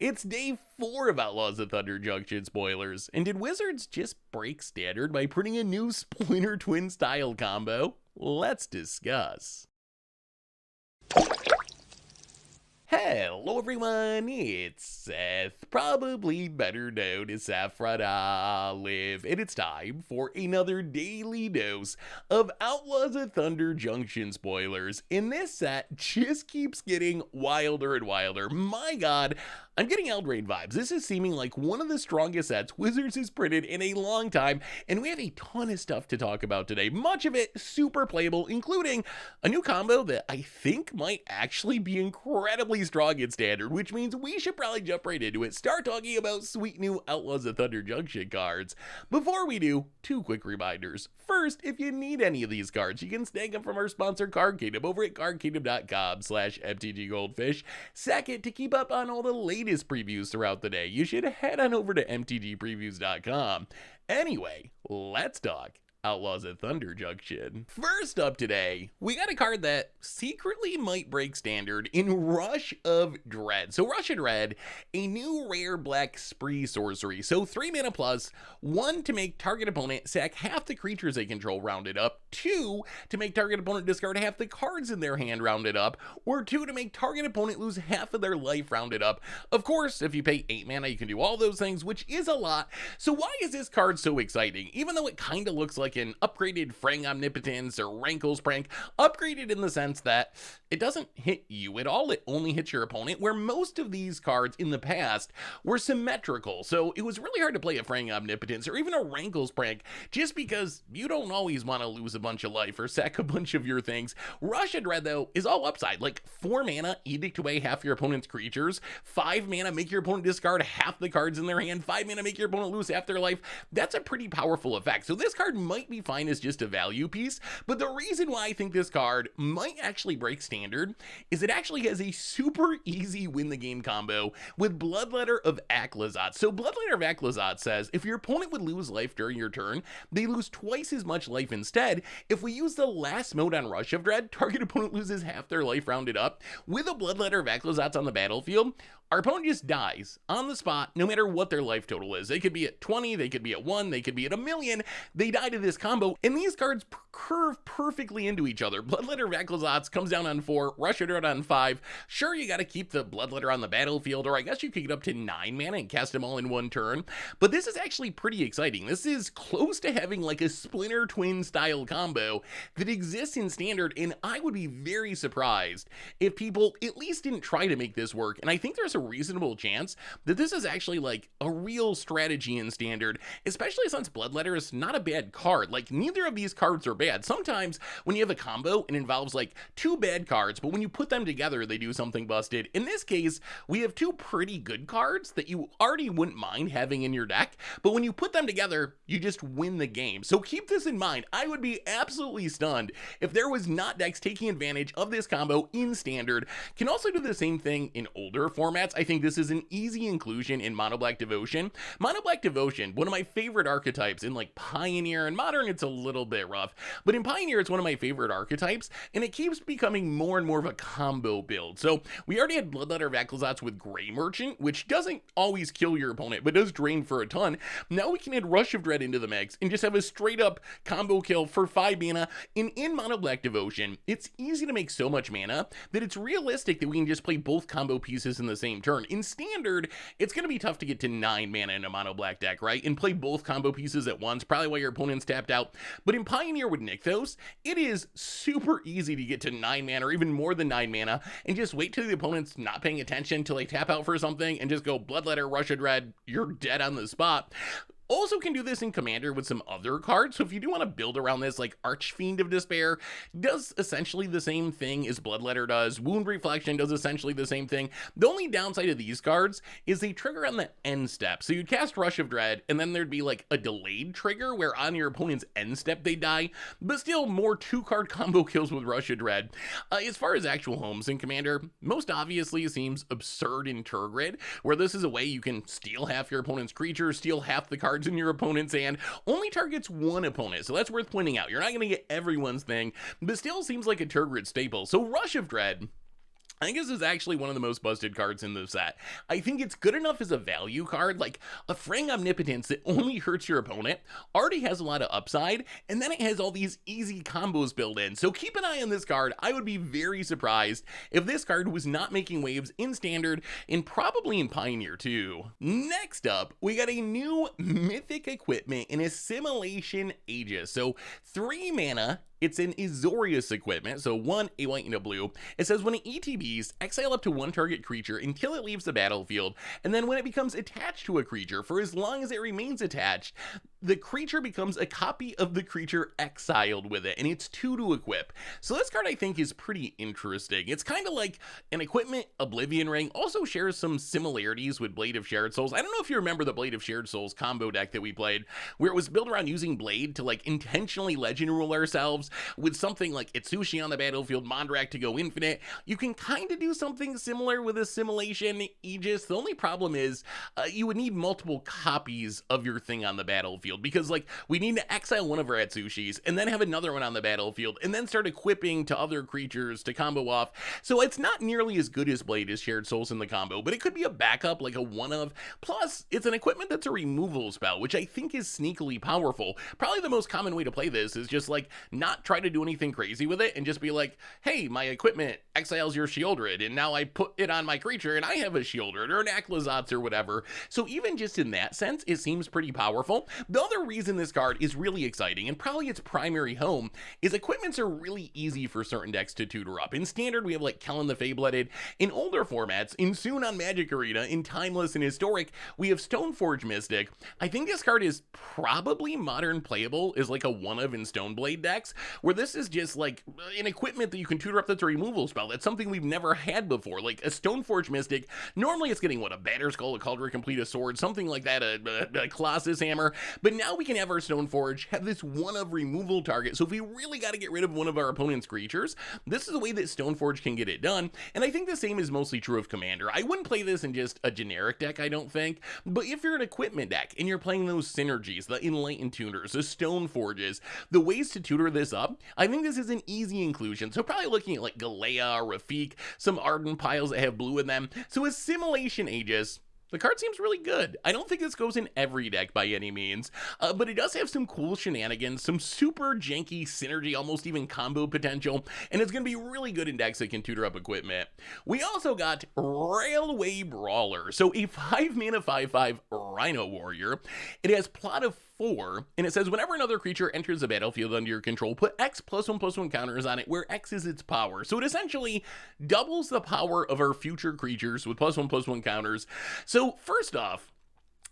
It's day 4 of Outlaws of Thunder Junction spoilers, and did Wizards just break standard by printing a new Splinter Twin style combo? Let's discuss. Hello everyone, it's Seth, probably better known as Saffron Olive, and it's time for another daily dose of Outlaws of Thunder Junction spoilers. And this set just keeps getting wilder and wilder. My god, I'm getting Eldraine vibes. This is seeming like one of the strongest sets Wizards has printed in a long time, and we have a ton of stuff to talk about today. Much of it super playable, including a new combo that I think might actually be incredibly strong in Standard, which means we should probably jump right into it. Start talking about sweet new Outlaws of Thunder Junction cards. Before we do, 2 quick reminders. First, if you need any of these cards, you can snag them from our sponsor Card Kingdom over at cardkingdom.com/MTGGoldfish. Second, to keep up on all the latest previews throughout the day, you should head on over to MTGpreviews.com. Anyway, let's talk Outlaws at Thunder Junction. First up today, we got a card that secretly might break standard in Rush of Dread. So Rush of Dread, a new rare black spree sorcery. So 3 mana plus, 1 to make target opponent sack half the creatures they control rounded up, 2 to make target opponent discard half the cards in their hand rounded up, or 2 to make target opponent lose half of their life rounded up. Of course, if you pay 8 mana, you can do all those things, which is a lot. So why is this card so exciting? Even though it kind of looks like an upgraded Frang Omnipotence or Rankle's Prank, upgraded in the sense that it doesn't hit you at all, it only hits your opponent, where most of these cards in the past were symmetrical, so it was really hard to play a Frang Omnipotence or even a Rankle's Prank, just because you don't always want to lose a bunch of life or sack a bunch of your things. Rush of Dread, though, is all upside, like 4 mana, edict away half your opponent's creatures, 5 mana, make your opponent discard half the cards in their hand, 5 mana, make your opponent lose half their life. That's a pretty powerful effect, so this card might be fine as just a value piece, but the reason why I think this card might actually break standard is it actually has a super easy win the game combo with Bloodletter of Aclazot. So Bloodletter of Aclazot says if your opponent would lose life during your turn, they lose twice as much life instead. If we use the last mode on Rush of Dread, target opponent loses half their life rounded up. With a Bloodletter of Aclazot on the battlefield, our opponent just dies on the spot, no matter what their life total is. They could be at 20, they could be at 1, they could be at 1,000,000. They die to this combo, and these cards curve perfectly into each other. Bloodletter of Aclazot comes down on 4, Rush of Dread on 5. Sure, you gotta keep the Bloodletter on the battlefield, or I guess you could get up to 9 mana and cast them all in one turn, but this is actually pretty exciting. This is close to having like a Splinter Twin style combo that exists in Standard, and I would be very surprised if people at least didn't try to make this work, and I think there's a reasonable chance that this is actually like a real strategy in Standard, especially since Bloodletter is not a bad card. Like, neither of these cards are bad. Sometimes when you have a combo, it involves like 2 bad cards, but when you put them together, they do something busted. In this case, we have 2 pretty good cards that you already wouldn't mind having in your deck, but when you put them together, you just win the game. So keep this in mind. I would be absolutely stunned if there was not decks taking advantage of this combo in Standard. Can also do the same thing in older formats. I think this is an easy inclusion in Mono Black Devotion. Mono Black Devotion, one of my favorite archetypes in like Pioneer and Modern, it's a little bit rough, but in Pioneer, it's one of my favorite archetypes, and it keeps becoming more and more of a combo build. So we already had Bloodletter of Aclazot with Grey Merchant, which doesn't always kill your opponent, but does drain for a ton. Now we can add Rush of Dread into the mix and just have a straight up combo kill for 5 mana. And in Mono Black Devotion, it's easy to make so much mana that it's realistic that we can just play both combo pieces in the same turn. In Standard, it's going to be tough to get to 9 mana in a Mono Black deck, right? And play both combo pieces at once, probably while your opponent's tapped out. But in Pioneer with Nykthos, it is super easy to get to 9 mana or even more than 9 mana and just wait till the opponent's not paying attention till they tap out for something and just go Bloodletter, Rush of Dread, you're dead on the spot. Also can do this in Commander with some other cards, so if you do want to build around this, like Archfiend of Despair does essentially the same thing as Bloodletter does, Wound Reflection does essentially the same thing. The only downside of these cards is they trigger on the end step, so you'd cast Rush of Dread, and then there'd be like a delayed trigger where on your opponent's end step they die, but still more 2-card combo kills with Rush of Dread. As far as actual homes in Commander, most obviously it seems absurd in Tergrid, where this is a way you can steal half your opponent's creatures, steal half the cards in your opponent's hand, only targets one opponent, so that's worth pointing out. You're not going to get everyone's thing, but still seems like a Tergrid staple. So Rush of Dread I think this is actually one of the most busted cards in the set. I think it's good enough as a value card, like a Fraying Omnipotence that only hurts your opponent, already has a lot of upside, and then it has all these easy combos built in. So keep an eye on this card. I would be very surprised if this card was not making waves in Standard and probably in Pioneer too. Next up, we got a new mythic equipment in Assimilation Aegis. So 3 mana. It's an Azorius equipment, so 1, a white and a blue. It says when it ETBs, exile up to 1 target creature until it leaves the battlefield, and then when it becomes attached to a creature, for as long as it remains attached, the creature becomes a copy of the creature exiled with it, and it's 2 to equip. So this card I think is pretty interesting. It's kind of like an equipment Oblivion Ring, also shares some similarities with Blade of Shared Souls. I don't know if you remember the Blade of Shared Souls combo deck that we played, where it was built around using Blade to like intentionally legend rule ourselves, with something like Itsushi on the battlefield, Mondrak to go infinite. You can kind of do something similar with Assimilation Aegis. The only problem is you would need multiple copies of your thing on the battlefield, because like we need to exile one of our Itsushis and then have another one on the battlefield and then start equipping to other creatures to combo off. So it's not nearly as good as Blade as Shared Souls in the combo, but it could be a backup, like a one of. Plus, it's an equipment that's a removal spell, which I think is sneakily powerful. Probably the most common way to play this is just like not try to do anything crazy with it and just be like, hey, my equipment exiles your Shieldred, and now I put it on my creature and I have a Shieldred or an Aklazotz or whatever. So even just in that sense, it seems pretty powerful. The other reason this card is really exciting, and probably its primary home, is equipments are really easy for certain decks to tutor up. In Standard, we have like Kellen the Fayblooded. In older formats, in Soon on Magic Arena, in Timeless and Historic, we have Stoneforge Mystic. I think this card is probably modern playable as like a one of in Stoneblade decks, where this is just like an equipment that you can tutor up that's a removal spell. That's something we've never had before. Like a Stoneforge Mystic, normally it's getting what, a Batterskull, a Cauldron Complete, a Sword, something like that, a Colossus Hammer. But now we can have our Stoneforge have this one of removal target. So if we really got to get rid of one of our opponent's creatures, this is the way that Stoneforge can get it done. And I think the same is mostly true of Commander. I wouldn't play this in just a generic deck, I don't think. But if you're an equipment deck and you're playing those synergies, the Enlightened Tuners, the Stoneforges, the ways to tutor this up, I think this is an easy inclusion. So probably looking at like Galea, Rafik, some Arden piles that have blue in them. So Assimilation Aegis, the card seems really good. I don't think this goes in every deck by any means, but it does have some cool shenanigans, some super janky synergy, almost even combo potential, and it's going to be really good in decks that can tutor up equipment. We also got Railway Brawler, so a 5-mana 5/5 Rhino Warrior. It has Plot of 4, and it says whenever another creature enters the battlefield under your control, put X +1/+1 counters on it, where X is its power. So it essentially doubles the power of our future creatures with +1/+1 counters. So first off,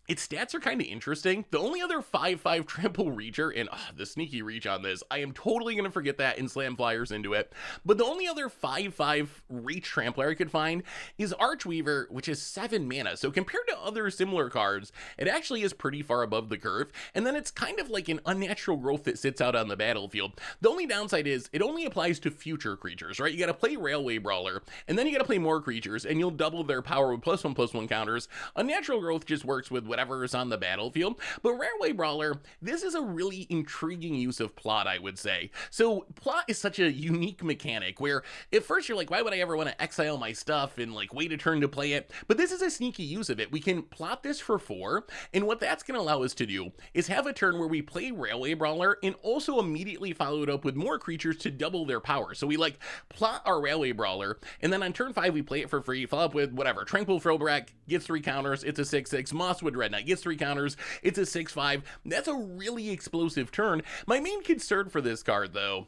its stats are kind of interesting. The only other 5/5 trample reacher, and the sneaky reach on this, I am totally going to forget that and slam flyers into it. But the only other 5/5 reach trampler I could find is Archweaver, which is 7 mana. So compared to other similar cards, it actually is pretty far above the curve. And then it's kind of like an unnatural growth that sits out on the battlefield. The only downside is it only applies to future creatures, right? You got to play Railway Brawler, and then you got to play more creatures, and you'll double their power with +1/+1 counters. Unnatural growth just works with whatever is on the battlefield. But Railway Brawler, this is a really intriguing use of plot, I would say. So plot is such a unique mechanic where at first you're like, why would I ever want to exile my stuff and like wait a turn to play it? But this is a sneaky use of it. We can plot this for 4, and what that's going to allow us to do is have a turn where we play Railway Brawler and also immediately follow it up with more creatures to double their power. So we like plot our Railway Brawler, and then on turn 5 we play it for free, follow up with whatever, Tranquil Frobrak gets 3 counters, it's a 6/6, Mosswood Red Knight gets 3 counters, it's a 6/5. That's a really explosive turn. My main concern for this card, though,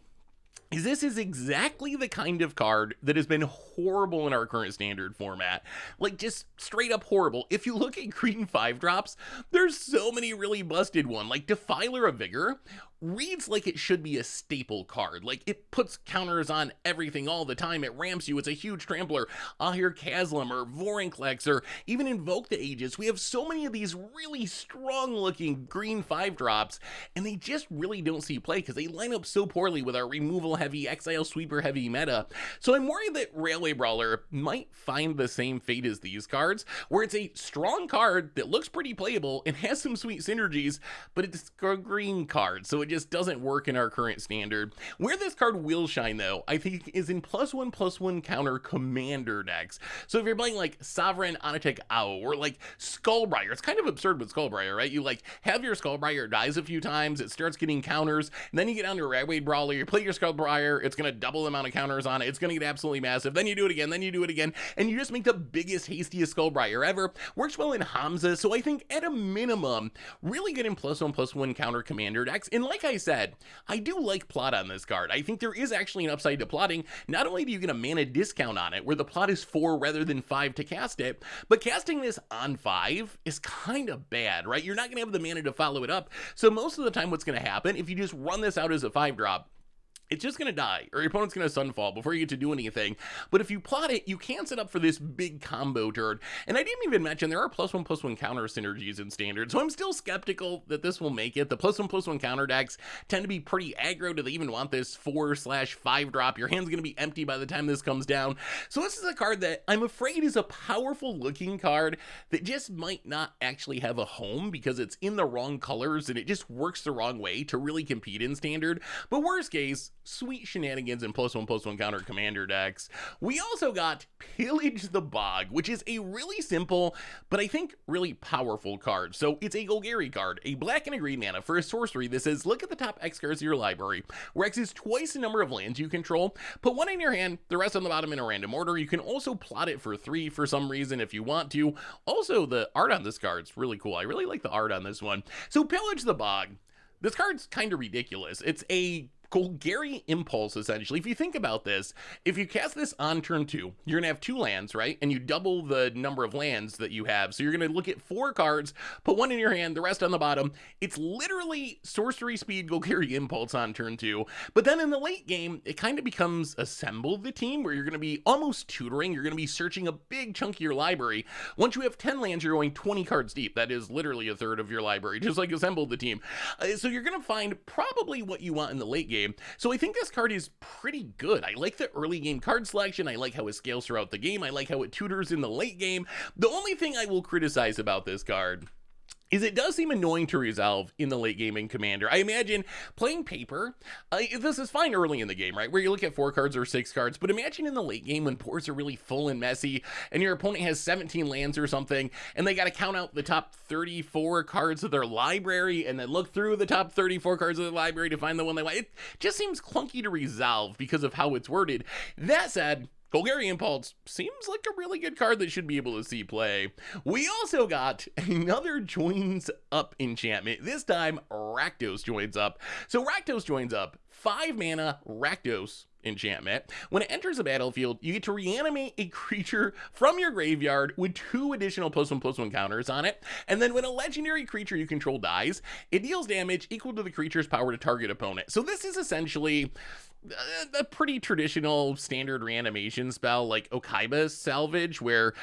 is this is exactly the kind of card that has been horrible in our current Standard format. Like, just straight up horrible. If you look at green 5-drops, there's so many really busted ones. Like, Defiler of Vigor reads like it should be a staple card. Like, it puts counters on everything all the time. It ramps you. It's a huge trampler. Ahir Kaslam or Vorinclex or even Invoke the Aegis. We have so many of these really strong-looking green 5-drops, and they just really don't see play because they line up so poorly with our removal-heavy, exile sweeper-heavy meta. So I'm worried that Railway Brawler might find the same fate as these cards, where it's a strong card that looks pretty playable and has some sweet synergies, but it's a green card, so it just doesn't work in our current standard. Where this card will shine though, I think, is in +1/+1 counter commander decks. So if you're playing like Sovereign Onatek Owl or like Skullbriar, it's kind of absurd with Skullbriar, right? You like have your Skullbriar, dies a few times, it starts getting counters, and then you get down to a Ragweed Brawler, you play your Skullbriar, it's gonna double the amount of counters on it, it's gonna get absolutely massive, then you do it again, then you do it again, and you just make the biggest, hastiest Skullbriar ever. Works well in Hamza, so I think at a minimum, really good in +1/+1 counter commander decks. And like I said, I do like plot on this card. I think there is actually an upside to plotting. Not only do you get a mana discount on it, where the plot is 4 rather than 5 to cast it, but casting this on 5 is kind of bad, right? You're not gonna have the mana to follow it up. So most of the time what's gonna happen, if you just run this out as a 5-drop, it's just gonna die, or your opponent's gonna Sunfall before you get to do anything. But if you plot it, you can set up for this big combo turn. And I didn't even mention there are +1/+1 counter synergies in Standard, so I'm still skeptical that this will make it. The +1/+1 counter decks tend to be pretty aggro. Do they even want this 4/5 drop? Your hand's gonna be empty by the time this comes down. So this is a card that I'm afraid is a powerful looking card that just might not actually have a home because it's in the wrong colors and it just works the wrong way to really compete in Standard. But worst case, sweet shenanigans in +1/+1 counter commander decks. We also got Pillage the Bog, which is a really simple, but I think really powerful card. So it's a Ghired card, a black and a green mana for a sorcery that says, look at the top X cards of your library, where X is twice the number of lands you control. Put 1 in your hand, the rest on the bottom in a random order. You can also plot it for 3 for some reason if you want to. Also, the art on this card's really cool. I really like the art on this one. So Pillage the Bog, this card's kind of ridiculous. It's a Golgari Impulse, essentially. If you think about this, if you cast this on turn 2, you're going to have 2 lands, right? And you double the number of lands that you have. So you're going to look at 4 cards, put 1 in your hand, the rest on the bottom. It's literally sorcery speed Golgari Impulse on turn 2. But then in the late game, it kind of becomes Assemble the Team, where you're going to be almost tutoring. You're going to be searching a big chunk of your library. Once you have 10 lands, you're going 20 cards deep. That is literally a third of your library, just like Assemble the Team. So you're going to find probably what you want in the late game. So I think this card is pretty good. I like the early game card selection. I like how it scales throughout the game. I like how it tutors in the late game. The only thing I will criticize about this card is it does seem annoying to resolve in the late game in Commander. I imagine playing paper, this is fine early in the game, right? Where you look at 4 cards or 6 cards, but imagine in the late game when boards are really full and messy, and your opponent has 17 lands or something, and they gotta count out the top 34 cards of their library, and then look through the top 34 cards of the library to find the one they want. It just seems clunky to resolve because of how it's worded. That said, Golgari Impulse seems like a really good card that should be able to see play. We also got another Joins Up enchantment, this time Rakdos Joins Up. So Rakdos Joins Up, 5 mana Rakdos enchantment. When it enters a battlefield, you get to reanimate a creature from your graveyard with 2 additional +1/+1 counters on it. And then when a legendary creature you control dies, it deals damage equal to the creature's power to target opponent. So this is essentially a pretty traditional standard reanimation spell like Okaiba Salvage, where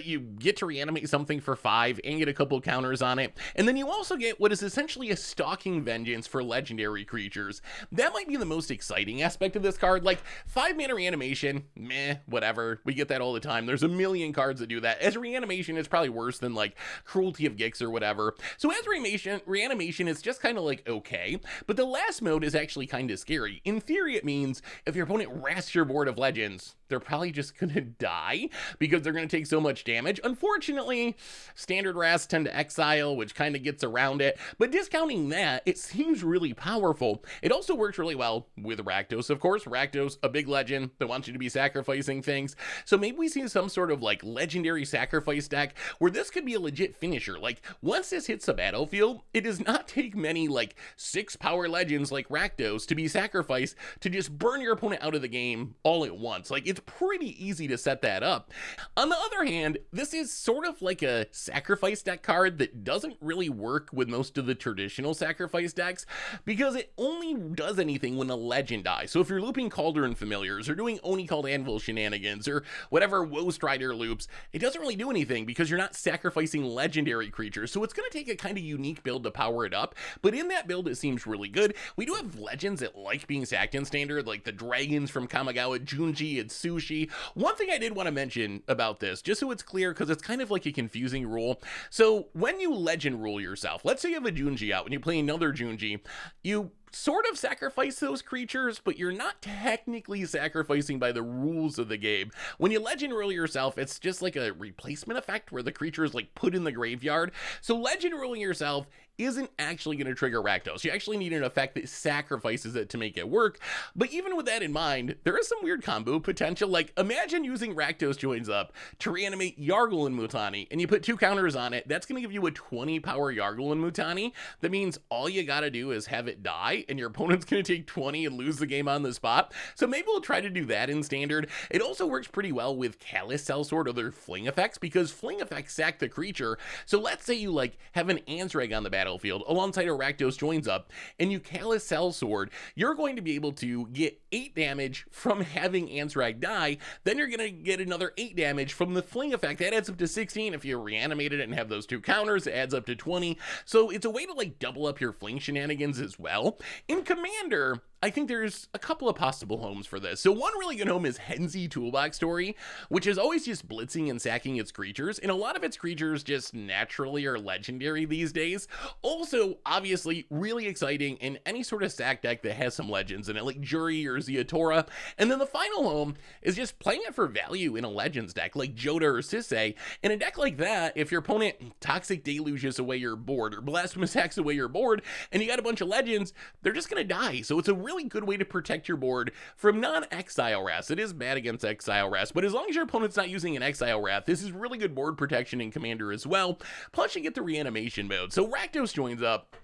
you get to reanimate something for 5 and get a couple counters on it. And then you also get what is essentially a Stalking Vengeance for legendary creatures. That might be the most exciting aspect of this card. Like 5 mana reanimation, meh, whatever. We get that all the time. There's a million cards that do that. As reanimation, it's probably worse than like Cruelty of Gix or whatever. So as reanimation, it's just kind of like okay. But the last mode is actually kind of scary. In theory, it means if your opponent rasts your board of legends, they're probably just gonna die because they're gonna take so much damage. Unfortunately, standard rasts tend to exile, which kind of gets around it, but discounting that, it seems really powerful. It also works really well with Rakdos, of course. Rakdos, a big legend that wants you to be sacrificing things. So maybe we see some sort of like legendary sacrifice deck where this could be a legit finisher. Like once this hits the battlefield, it does not take many like 6 power legends like Rakdos to be sacrificed to just burn your opponent out of the game all at once. Like it's pretty easy to set that up. On the other hand, this is sort of like a sacrifice deck card that doesn't really work with most of the traditional sacrifice decks because it only does anything when a legend dies. So if you're looping Cauldron Familiars or doing Oni Called Anvil shenanigans or whatever Woe Strider loops, it doesn't really do anything because you're not sacrificing legendary creatures. So it's going to take a kind of unique build to power it up, but in that build it seems really good. We do have legends that like being sacked in Standard, like the dragons from Kamigawa, Junji, and Sushi. One thing I did want to mention about this, just so it's clear, because it's kind of like a confusing rule. So when you legend rule yourself, let's say you have a Junji out and you play another Junji, you sort of sacrifice those creatures, but you're not technically sacrificing by the rules of the game. When you legend rule yourself, it's just like a replacement effect where the creature is like put in the graveyard. So legend ruling yourself isn't actually going to trigger Rakdos. You actually need an effect that sacrifices it to make it work. But even with that in mind, there is some weird combo potential. Like, imagine using Rakdos Joins Up to reanimate Yargle and Mutani, and you put 2 counters on it. That's going to give you a 20 power Yargle and Mutani. That means all you got to do is have it die, and your opponent's going to take 20 and lose the game on the spot. So maybe we'll try to do that in Standard. It also works pretty well with Callous Sellsword or their Fling effects, because Fling effects sack the creature. So let's say you like have an Ansreg on the battlefield alongside a Rakdos Joins Up, and you Callous Sellsword, you're going to be able to get 8 damage from having Ansreg die. Then you're going to get another 8 damage from the Fling effect. That adds up to 16. If you reanimated it and have those 2 counters, it adds up to 20. So it's a way to like double up your Fling shenanigans as well. In Commander, I think there's a couple of possible homes for this. So one really good home is Henzi Toolbox Story, which is always just blitzing and sacking its creatures, and a lot of its creatures just naturally are legendary these days. Also, obviously, really exciting in any sort of stack deck that has some legends in it, like Jury or Ziatora. And then the final home is just playing it for value in a legends deck, like Joda or Sisay. In a deck like that, if your opponent Toxic Deluges away your board, or Blasphemous hacks away your board, and you got a bunch of legends, they're just gonna die. So it's a really good way to protect your board from non-Exile Wrath. It is bad against Exile Wrath, but as long as your opponent's not using an Exile Wrath, this is really good board protection in Commander as well. Plus you get the reanimation mode. So Rakdos Joins Up,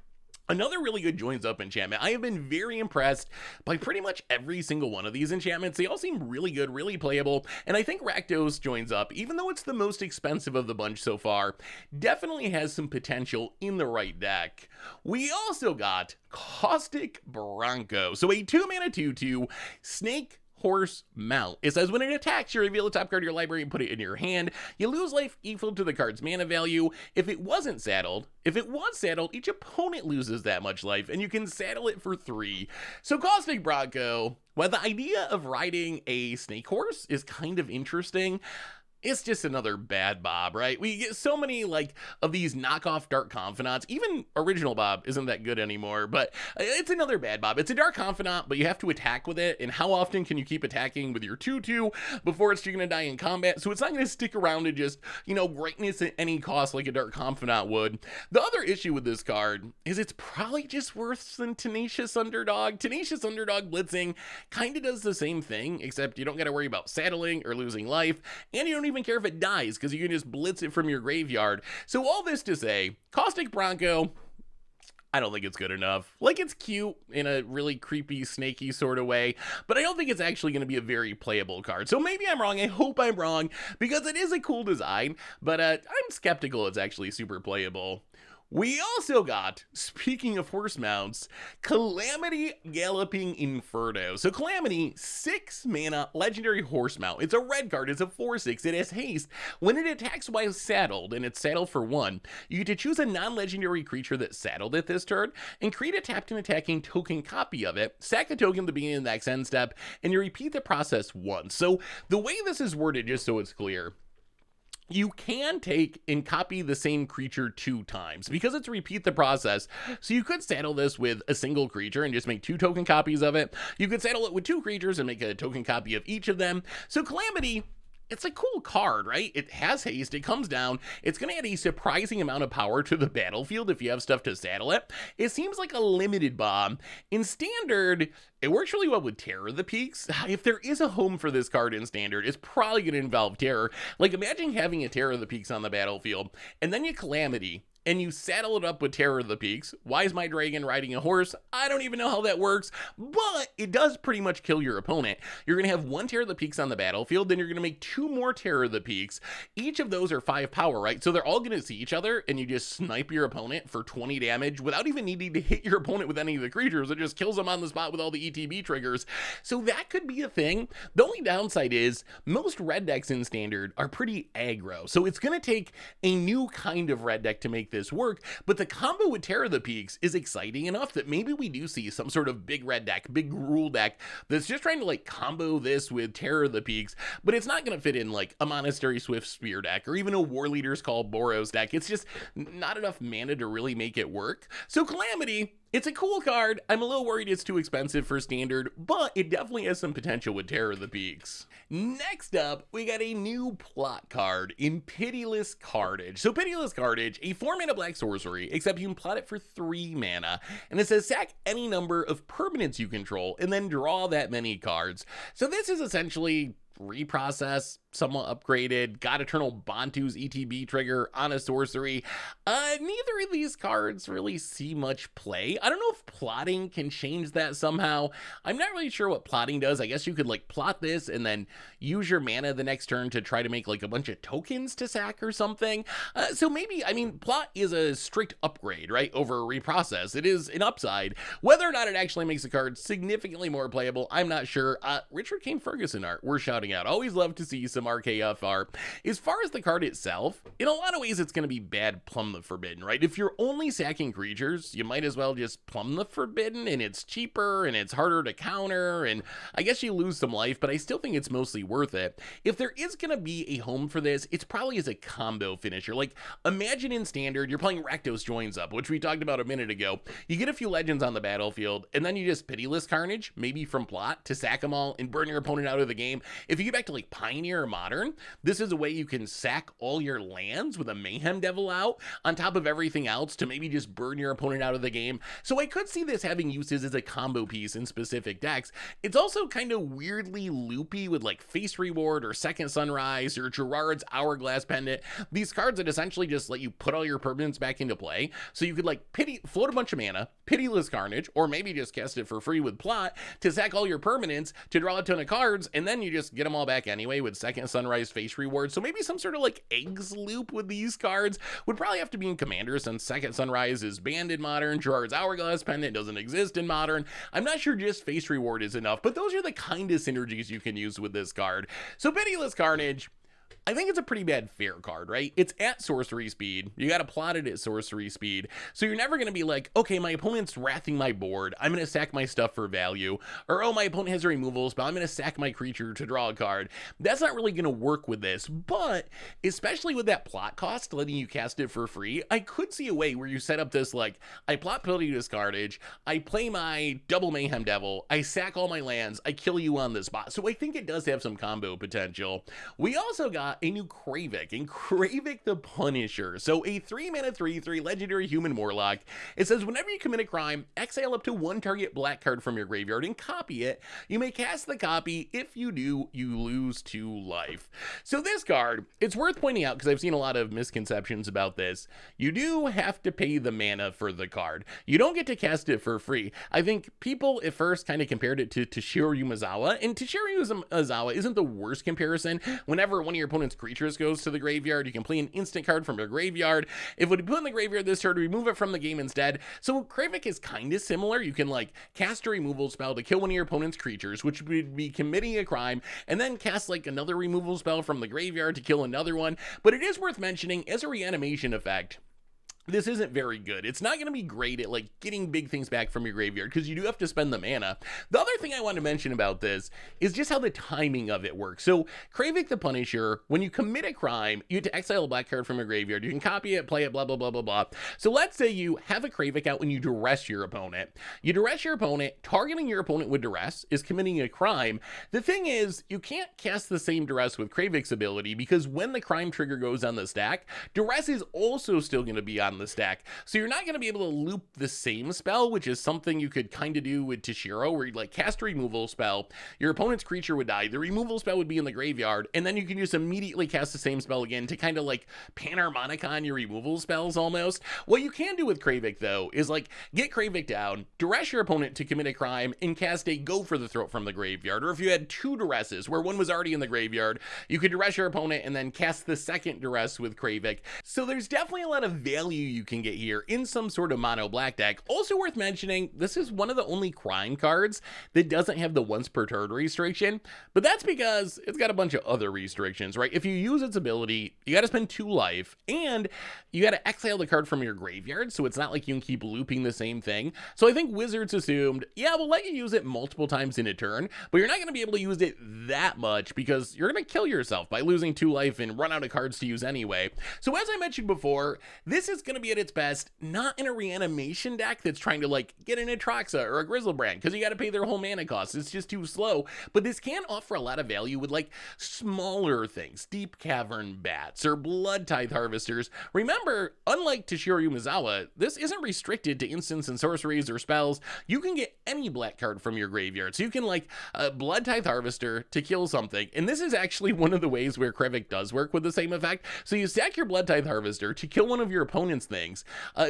another really good Joins Up enchantment. I have been very impressed by pretty much every single one of these enchantments. They all seem really good, really playable, and I think Rakdos Joins Up, even though it's the most expensive of the bunch so far, definitely has some potential in the right deck. We also got Caustic Bronco. So a 2-mana 2/2 snake horse mount. It says when it attacks, you reveal the top card of your library and put it in your hand. You lose life equal to the card's mana value. If it was saddled, each opponent loses that much life, and you can saddle it for 3. So Caustic Bronco, well, the idea of riding a snake horse is kind of interesting. It's just another bad Bob, right? We get so many like of these knockoff Dark Confidants. Even original Bob isn't that good anymore, but it's another bad Bob. It's a Dark Confidant, but you have to attack with it. And how often can you keep attacking with your 2/2 before it's going to die in combat? So it's not going to stick around and just, greatness at any cost like a Dark Confidant would. The other issue with this card is it's probably just worse than Tenacious Underdog. Tenacious Underdog blitzing kind of does the same thing, except you don't got to worry about saddling or losing life, and you don't even care if it dies because you can just blitz it from your graveyard. So all this to say, Caustic Bronco, I don't think it's good enough. Like, it's cute in a really creepy, snaky sort of way, but I don't think it's actually going to be a very playable card. So maybe I'm wrong. I hope I'm wrong, because it is a cool design, but I'm skeptical it's actually super playable. We also got, speaking of horse mounts, Calamity Galloping Inferno. So Calamity, 6 mana legendary horse mount. It's a red card, it's a 4/6, it has haste. When it attacks while saddled, and it's saddled for 1, you get to choose a non-legendary creature that's saddled at this turn, and create a tapped and attacking token copy of it, sack the token at the beginning of the next end step, and you repeat the process once. So the way this is worded, just so it's clear, you can take and copy the same creature 2 times because it's repeat the process. So you could saddle this with a single creature and just make 2 token copies of it. You could saddle it with 2 creatures and make a token copy of each of them. So Calamity, it's a cool card, right? It has haste, it comes down, it's going to add a surprising amount of power to the battlefield if you have stuff to saddle it. It seems like a limited bomb. In Standard, it works really well with Terror of the Peaks. If there is a home for this card in Standard, it's probably going to involve Terror. Like, imagine having a Terror of the Peaks on the battlefield, and then you Calamity, and you saddle it up with Terror of the Peaks. Why is my dragon riding a horse? I don't even know how that works, but it does pretty much kill your opponent. You're going to have 1 Terror of the Peaks on the battlefield, then you're going to make 2 more Terror of the Peaks. Each of those are 5 power, right? So they're all going to see each other, and you just snipe your opponent for 20 damage without even needing to hit your opponent with any of the creatures. It just kills them on the spot with all the ETB triggers. So that could be a thing. The only downside is most red decks in Standard are pretty aggro. So it's going to take a new kind of red deck to make this work, but the combo with Terror of the Peaks is exciting enough that maybe we do see some sort of big red deck, big rule deck that's just trying to like combo this with Terror of the Peaks, but it's not going to fit in like a Monastery Swift Spear deck or even a War Leaders Call Boros deck. It's just not enough mana to really make it work. So Calamity, It's a cool card. I'm a little worried it's too expensive for standard, but it definitely has some potential with Terror of the Peaks. Next up, we got a new plot card in Pitiless Carnage. So Pitiless Carnage, a 4-mana black sorcery, except you can plot it for 3 mana, and it says sack any number of permanents you control, and then draw that many cards. So this is essentially reprocess, somewhat upgraded, got Eternal Bantu's ETB trigger on a sorcery. Neither of these cards really see much play. I don't know if plotting can change that somehow. I'm not really sure what plotting does. I guess you could like plot this and then use your mana the next turn to try to make like a bunch of tokens to sack or something. So maybe, I mean, plot is a strict upgrade, right, over reprocess. It is an upside. Whether or not it actually makes the card significantly more playable, I'm not sure. Richard Kane Ferguson art, we're shouting out. Always love to see some RKF art. As far as the card itself, in a lot of ways it's going to be bad Plumb the Forbidden, right? If you're only sacking creatures, you might as well just Plumb the Forbidden, and it's cheaper and it's harder to counter, and I guess you lose some life, but I still think it's mostly worth it. If there is going to be a home for this, it's probably as a combo finisher. Like, imagine in standard, you're playing Rakdos Joins Up, which we talked about a minute ago. You get a few legends on the battlefield, and then you just Pitiless Carnage, maybe from plot, to sack them all and burn your opponent out of the game. If you get back to like Pioneer or Modern, this is a way you can sack all your lands with a Mayhem Devil out on top of everything else to maybe just burn your opponent out of the game. So I could see this having uses as a combo piece in specific decks. It's also kind of weirdly loopy with like Face Reward or Second Sunrise or Gerard's Hourglass Pendant. These cards that essentially just let you put all your permanents back into play. So you could like float a bunch of mana, Pitiless Carnage, or maybe just cast it for free with plot to sack all your permanents to draw a ton of cards, and then you just get them all back anyway with Second Sunrise Face Reward. So maybe some sort of like eggs loop with these cards would probably have to be in Commander, since Second Sunrise is banned in Modern. Gerard's Hourglass Pendant doesn't exist in Modern. I'm not sure just Face Reward is enough, but those are the kind of synergies you can use with this card. So Pitiless Carnage, I think it's a pretty bad fair card, right? It's at sorcery speed. You got to plot it at sorcery speed. So you're never going to be like, okay, my opponent's wrathing my board, I'm going to sack my stuff for value. Or, oh, my opponent has a removal spell, I'm going to sack my creature to draw a card. That's not really going to work with this. But especially with that plot cost, letting you cast it for free, I could see a way where you set up this like, I plot Pitiless Carnage, I play my double Mayhem Devil, I sack all my lands, I kill you on the spot. So I think it does have some combo potential. We also got a new Kaervek, and Kaervek the Punisher. So a 3-mana 3/3 legendary human warlock. It says whenever you commit a crime, exile up to 1 target black card from your graveyard and copy it. You may cast the copy. If you do, you lose 2 life. So this card, it's worth pointing out because I've seen a lot of misconceptions about this. You do have to pay the mana for the card. You don't get to cast it for free. I think people at first kind of compared it to Toshiro Umezawa, and Toshiro Umezawa isn't the worst comparison. Whenever one of your opponent's creatures goes to the graveyard, you can play an instant card from your graveyard. If it would put in the graveyard this turn, remove it from the game instead. So Kaervek is kind of similar. You can like cast a removal spell to kill one of your opponent's creatures, which would be committing a crime, and then cast like another removal spell from the graveyard to kill another one. But it is worth mentioning as a reanimation effect, this isn't very good. It's not going to be great at like getting big things back from your graveyard because you do have to spend the mana. The other thing I want to mention about this is just how the timing of it works. So Kaervek the Punisher, when you commit a crime, you have to exile a black card from your graveyard. You can copy it, play it, blah, blah, blah, blah, blah. So let's say you have a Kaervek out and you duress your opponent. You duress your opponent. Targeting your opponent with duress is committing a crime. The thing is, you can't cast the same duress with Kaervek's ability because when the crime trigger goes on the stack, duress is also still going to be on the stack. So you're not going to be able to loop the same spell, which is something you could kind of do with Toshiro, where you'd like cast a removal spell, your opponent's creature would die, the removal spell would be in the graveyard, and then you can just immediately cast the same spell again to kind of like panharmonica on your removal spells almost. What you can do with Kaervek though is like get Kaervek down, duress your opponent to commit a crime, and cast a Go for the Throat from the graveyard. Or if you had 2 duresses where one was already in the graveyard, you could duress your opponent and then cast the second duress with Kaervek. So there's definitely a lot of value you can get here in some sort of mono black deck. Also worth mentioning, this is one of the only crime cards that doesn't have the once per turn restriction, but that's because it's got a bunch of other restrictions, right? If you use its ability, you got to spend 2 life, and you got to exile the card from your graveyard, so it's not like you can keep looping the same thing. So I think Wizards assumed, yeah, we'll let you use it multiple times in a turn, but you're not going to be able to use it that much because you're going to kill yourself by losing 2 life and run out of cards to use anyway. So as I mentioned before, this is going going to be at its best, not in a reanimation deck that's trying to like get an Atraxa or a Grizzlebrand, because you got to pay their whole mana cost. It's just too slow. But this can offer a lot of value with like smaller things, Deep Cavern Bats or Blood Tithe Harvesters. Remember, unlike Toshiro Umezawa, this isn't restricted to instants and sorceries or spells. You can get any black card from your graveyard. So you can like Blood Tithe Harvester to kill something. And this is actually one of the ways where Kaervek does work with the same effect. So you stack your Blood Tithe Harvester to kill one of your opponent's things.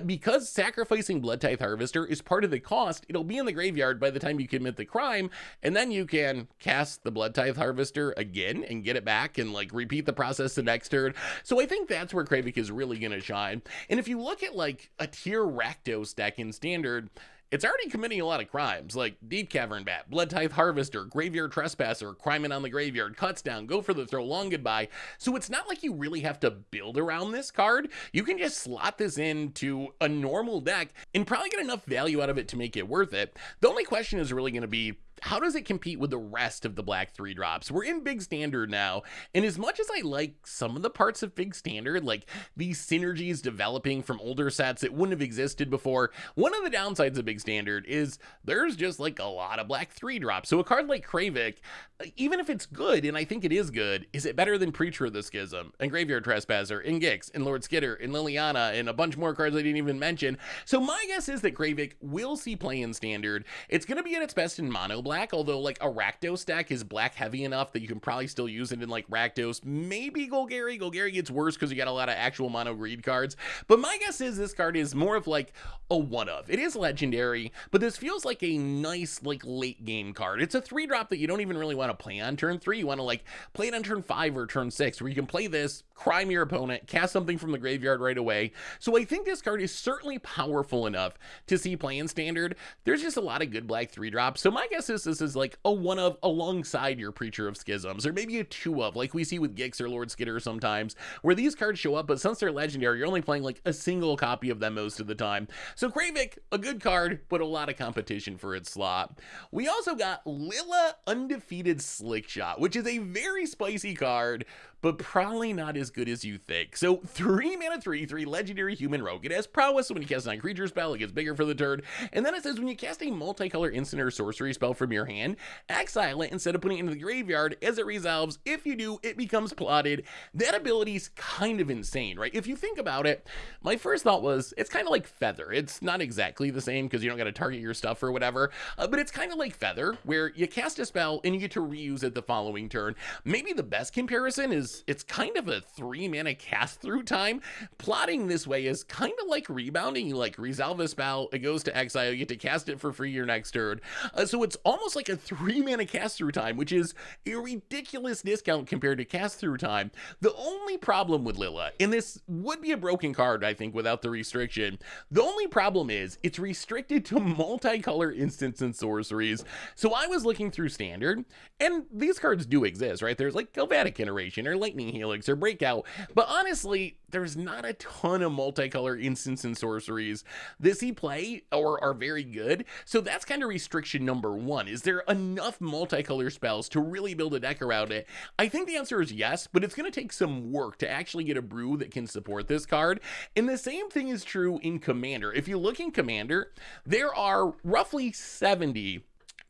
Because sacrificing Blood Tithe Harvester is part of the cost, it'll be in the graveyard by the time you commit the crime, and then you can cast the Blood Tithe Harvester again and get it back and like repeat the process the next turn. So I think that's where Kaervek is really going to shine. And if you look at like a tier Rakdos deck in Standard, it's already committing a lot of crimes, like Deep Cavern Bat, Blood Tithe Harvester, Graveyard Trespasser, Crimin on the Graveyard, Cuts Down, Go for the Throw, Long Goodbye. So it's not like you really have to build around this card. You can just slot this into a normal deck and probably get enough value out of it to make it worth it. The only question is really going to be, how does it compete with the rest of the black 3-drops? We're in Big Standard now, and as much as I like some of the parts of Big Standard, like these synergies developing from older sets that wouldn't have existed before, one of the downsides of Big Standard is there's just like a lot of black 3-drops. So a card like Kaervek, even if it's good, and I think it is good, is it better than Preacher of the Schism, and Graveyard Trespasser, and Gix, and Lord Skitter, and Liliana, and a bunch more cards I didn't even mention? So my guess is that Kaervek will see play in Standard. It's going to be at its best in mono black, although like a Rakdos deck is black heavy enough that you can probably still use it in like Rakdos, maybe Golgari. Golgari gets worse because you got a lot of actual mono greed cards, but my guess is this card is more of like a one-of. It is legendary, but this feels like a nice like late game card. It's a 3-drop that you don't even really want to play on turn 3. You want to like play it on turn 5 or turn 6, where you can play this, crime your opponent, cast something from the graveyard right away. So I think this card is certainly powerful enough to see play in Standard. There's just a lot of good black 3-drops, so my guess is this is like a one-of alongside your Preacher of Schisms, or maybe a 2-of, like we see with Gix or Lord Skitter sometimes, where these cards show up, but since they're legendary, you're only playing like a single copy of them most of the time. So Kaervek, a good card, but a lot of competition for its slot. We also got Lilah Undefeated Slickshot, which is a very spicy card, but probably not as good as you think. So 3 mana 3/3 legendary human rogue. It has prowess, so when you cast a non-creature spell, it gets bigger for the turn. And then it says when you cast a multicolor instant or sorcery spell from your hand, exile it instead of putting it into the graveyard. As it resolves, if you do, it becomes plotted. That ability's kind of insane, right? If you think about it, my first thought was it's kind of like Feather. It's not exactly the same because you don't got to target your stuff or whatever, but it's kind of like Feather, where you cast a spell and you get to reuse it the following turn. Maybe the best comparison is it's kind of a 3 mana cast through time. Plotting this way is kind of like rebounding. You like resolve a spell, it goes to exile, you get to cast it for free your next turn. So it's almost like a 3 mana cast through time, which is a ridiculous discount compared to cast through time. The only problem with Lilah, and this would be a broken card I think without the restriction, the only problem is it's restricted to multicolor instants and sorceries. So I was looking through Standard, and these cards do exist, right? There's like Galvanic Iteration or Lightning Helix or Breakout, but honestly, there's not a ton of multicolor instants and sorceries that see play or are very good. So that's kind of restriction number 1. Is there enough multicolor spells to really build a deck around it? I think the answer is yes, but it's going to take some work to actually get a brew that can support this card. And the same thing is true in Commander. If you look in Commander, there are roughly 70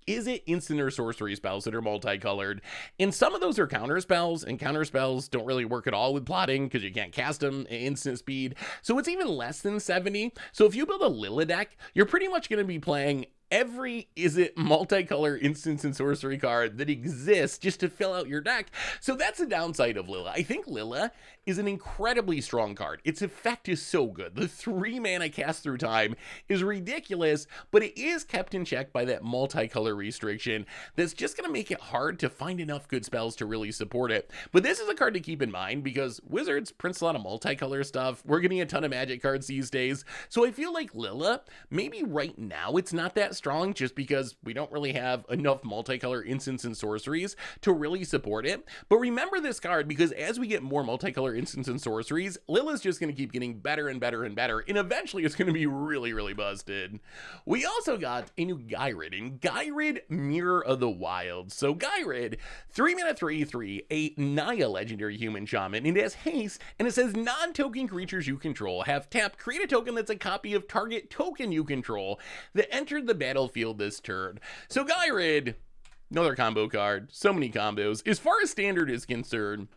instant or sorcery spells that are multicolored, and some of those are counter spells, and counter spells don't really work at all with plotting because you can't cast them at instant speed. So it's even less than 70. So if you build a Lilah deck, you're pretty much going to be playing every multicolor instance and sorcery card that exists just to fill out your deck. So that's the downside of Lilah. I think Lilah is an incredibly strong card. Its effect is so good. The 3 mana cast through time is ridiculous, but it is kept in check by that multicolor restriction that's just going to make it hard to find enough good spells to really support it. But this is a card to keep in mind because Wizards prints a lot of multicolor stuff. We're getting a ton of Magic cards these days. So I feel like Lilah, maybe right now it's not that that strong just because we don't really have enough multicolor instants and sorceries to really support it. But remember this card, because as we get more multicolor instants and sorceries, Lilah's just going to keep getting better and better and better, and eventually it's going to be really, really busted. We also got a new Ghired, and Ghired Mirror of the Wild. So Ghired, 3 mana 3/3, a Naya legendary human shaman. It has haste, and it says non-token creatures you control have tapped, create a token that's a copy of target token you control that entered the battlefield this turn. So Ghired, another combo card, so many combos. As far as standard is concerned,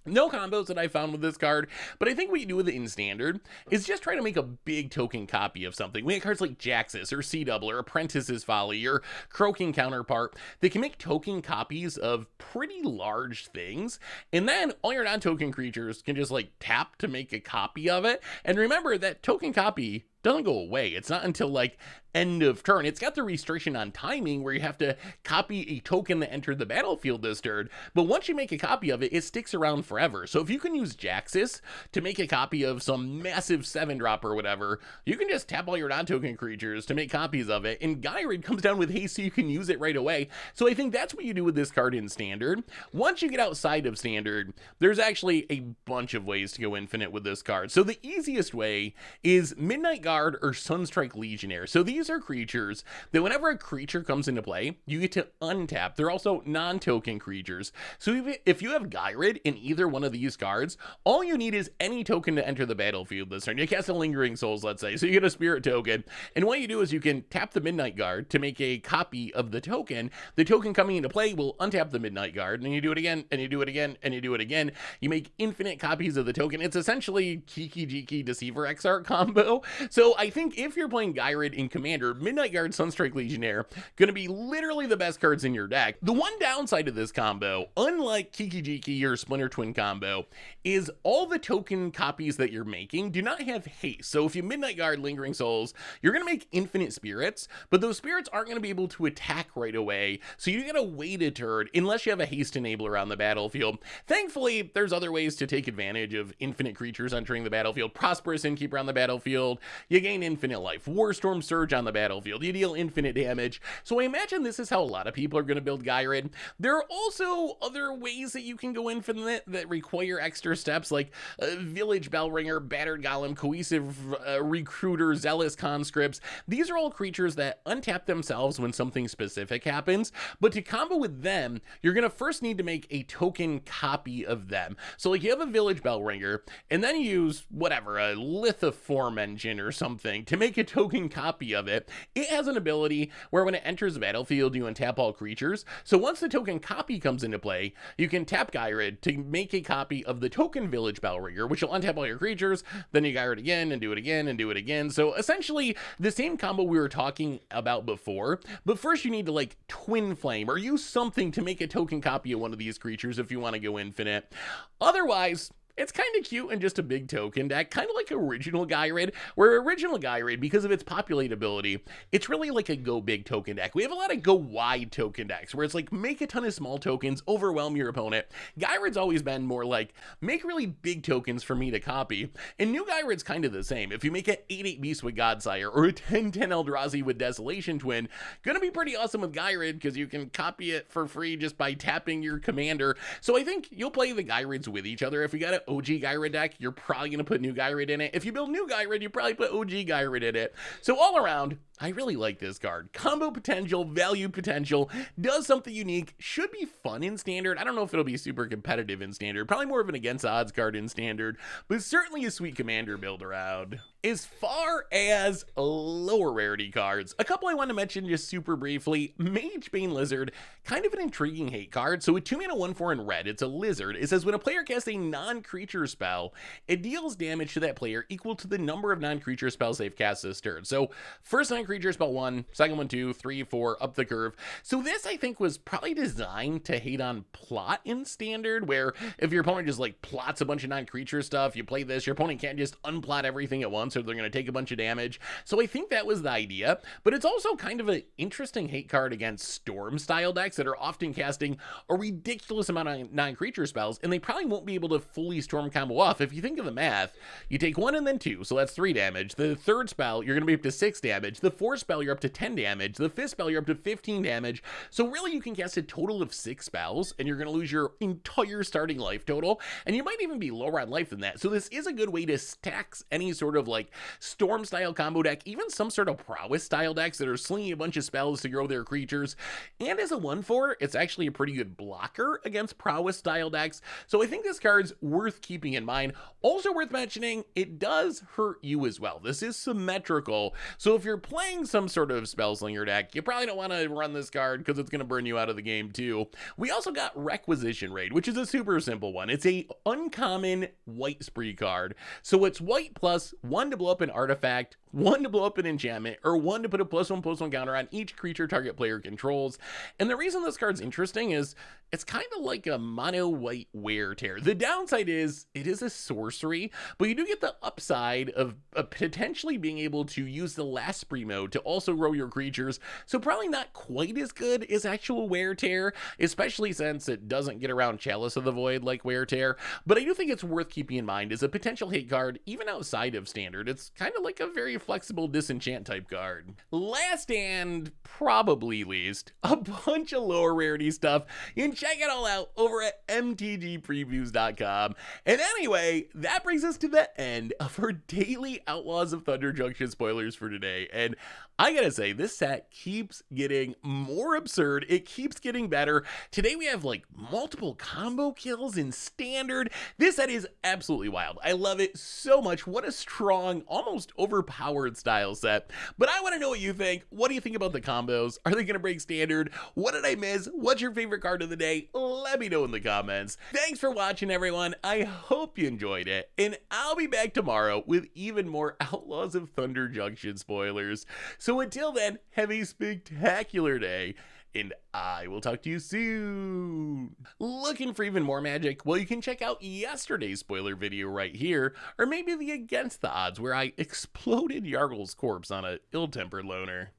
no combos that I found with this card, but I think what you do with it in standard is just try to make a big token copy of something. We have cards like Jaxus or Sea Double or Apprentice's Folly or Croaking Counterpart that can make token copies of pretty large things, and then all your non-token creatures can just like tap to make a copy of it. And remember that token copy doesn't go away. It's not until like end of turn. It's got the restriction on timing where you have to copy a token that entered the battlefield this turn, but once you make a copy of it, it sticks around forever. So if you can use Jaxus to make a copy of some massive 7-drop or whatever, you can just tap all your non-token creatures to make copies of it, and Ghired comes down with haste so you can use it right away. So I think that's what you do with this card in standard. Once you get outside of standard, there's actually a bunch of ways to go infinite with this card. So the easiest way is Midnight Guard or Sunstrike Legionnaire. So these are creatures that whenever a creature comes into play, you get to untap. They're also non-token creatures. So if you have Ghired in either one of these cards, all you need is any token to enter the battlefield this turn. You cast a Lingering Souls, let's say, so you get a Spirit token, and what you do is you can tap the Midnight Guard to make a copy of the token. The token coming into play will untap the Midnight Guard, and then you do it again, and you do it again, and you do it again. You make infinite copies of the token. It's essentially Kiki Jiki Deceiver Exarch combo. So I think if you're playing Ghired in Commander, Midnight Guard, Sunstrike Legionnaire, gonna be literally the best cards in your deck. The one downside of this combo, unlike Kiki Jiki or Splinter Twin combo, is all the token copies that you're making do not have haste. So if you Midnight Guard Lingering Souls, you're gonna make infinite spirits, but those spirits aren't gonna be able to attack right away. So you gotta wait a turn unless you have a haste enabler on the battlefield. Thankfully, there's other ways to take advantage of infinite creatures entering the battlefield. Prosperous Innkeeper on the battlefield, you gain infinite life. Warstorm Surge on the battlefield, you deal infinite damage. So I imagine this is how a lot of people are going to build Ghired. There are also other ways that you can go infinite that require extra steps, like Village Bellringer, Battered Golem, Cohesive Recruiter, Zealous Conscripts. These are all creatures that untap themselves when something specific happens, but to combo with them, you're going to first need to make a token copy of them. So like you have a Village Bellringer, and then you use whatever, a Lithiform engine or something to make a token copy of it. It has an ability where when it enters the battlefield, you untap all creatures. So once the token copy comes into play, you can tap Ghired to make a copy of the token Village Bellringer, which will untap all your creatures. Then you Ghired again and do it again and do it again. So essentially the same combo we were talking about before, but first you need to like Twin Flame or use something to make a token copy of one of these creatures if you want to go infinite. Otherwise, it's kind of cute and just a big token deck, kind of like original Ghired, where original Ghired, because of its populatability, it's really like a go big token deck. We have a lot of go wide token decks, where it's like make a ton of small tokens, overwhelm your opponent. Ghired's always been more like make really big tokens for me to copy, and new Ghired's kind of the same. If you make an 8/8 Beast with Godsire, or a 10/10 Eldrazi with Desolation Twin, gonna be pretty awesome with Ghired, because you can copy it for free just by tapping your commander. So I think you'll play the Gyrids with each other. If you got an OG Ghired deck, you're probably going to put new Ghired in it. If you build new Ghired, you probably put OG Ghired in it. So all around, I really like this card. Combo potential, value potential, does something unique, should be fun in standard. I don't know if it'll be super competitive in standard, probably more of an against odds card in standard, but certainly a sweet commander build around. As far as lower rarity cards, a couple I want to mention just super briefly. Magebane Lizard, kind of an intriguing hate card. So with 2 mana 1/4 in red, it's a lizard. It says when a player casts a non-creature spell, it deals damage to that player equal to the number of non-creature spells they've cast this turn. So first non-creature spell 1, second one 2, 3, 4, up the curve. So this I think was probably designed to hate on plot in standard, where if your opponent just like plots a bunch of non-creature stuff, you play this, your opponent can't just unplot everything at once, or they're going to take a bunch of damage. So I think that was the idea, but it's also kind of an interesting hate card against storm style decks that are often casting a ridiculous amount of non-creature spells, and they probably won't be able to fully storm combo off. If you think of the math, you take 1 and then 2, so that's 3 damage. The third spell, you're going to be up to 6 damage. The fourth spell, you're up to 10 damage. The fifth spell, you're up to 15 damage. So really, you can cast a total of 6 spells, and you're going to lose your entire starting life total, and you might even be lower on life than that. So this is a good way to stack any sort of like storm-style combo deck, even some sort of prowess-style decks that are slinging a bunch of spells to grow their creatures. And as a 1/4, it's actually a pretty good blocker against prowess-style decks. So I think this card's worth keeping in mind. Also worth mentioning, it does hurt you as well. This is symmetrical, so if you're playing some sort of spellslinger deck, you probably don't want to run this card because it's going to burn you out of the game too. We also got Requisition Raid, which is a super simple one. It's a uncommon white spree card. So it's white plus 1 to blow up an artifact, 1 to blow up an enchantment, or 1 to put a +1/+1 counter on each creature target player controls. And the reason this card's interesting is it's kind of like a mono white wear tear. The downside is it is a sorcery, but you do get the upside of potentially being able to use the last spree mode to also grow your creatures. So probably not quite as good as actual wear tear, especially since it doesn't get around Chalice of the Void like wear tear. But I do think it's worth keeping in mind as a potential hate card, even outside of standard. It's kind of like a very flexible disenchant type card. Last and probably least, a bunch of lower rarity stuff. You can check it all out over at MTGPreviews.com. And anyway, that brings us to the end of our daily Outlaws of Thunder Junction spoilers for today. And I gotta say, this set keeps getting more absurd. It keeps getting better. Today we have like multiple combo kills in standard. This set is absolutely wild. I love it so much. What a strong, almost overpowered style set. But I want to know what you think. What do you think about the combos? Are they gonna break standard? What did I miss? What's your favorite card of the day? Let me know in the comments. Thanks for watching, everyone. I hope you enjoyed it, and I'll be back tomorrow with even more Outlaws of Thunder Junction spoilers. So until then, have a spectacular day, and I will talk to you soon. Looking for even more magic? Well, you can check out yesterday's spoiler video right here, or maybe the Against the Odds where I exploded Yargle's corpse on a ill-tempered loner.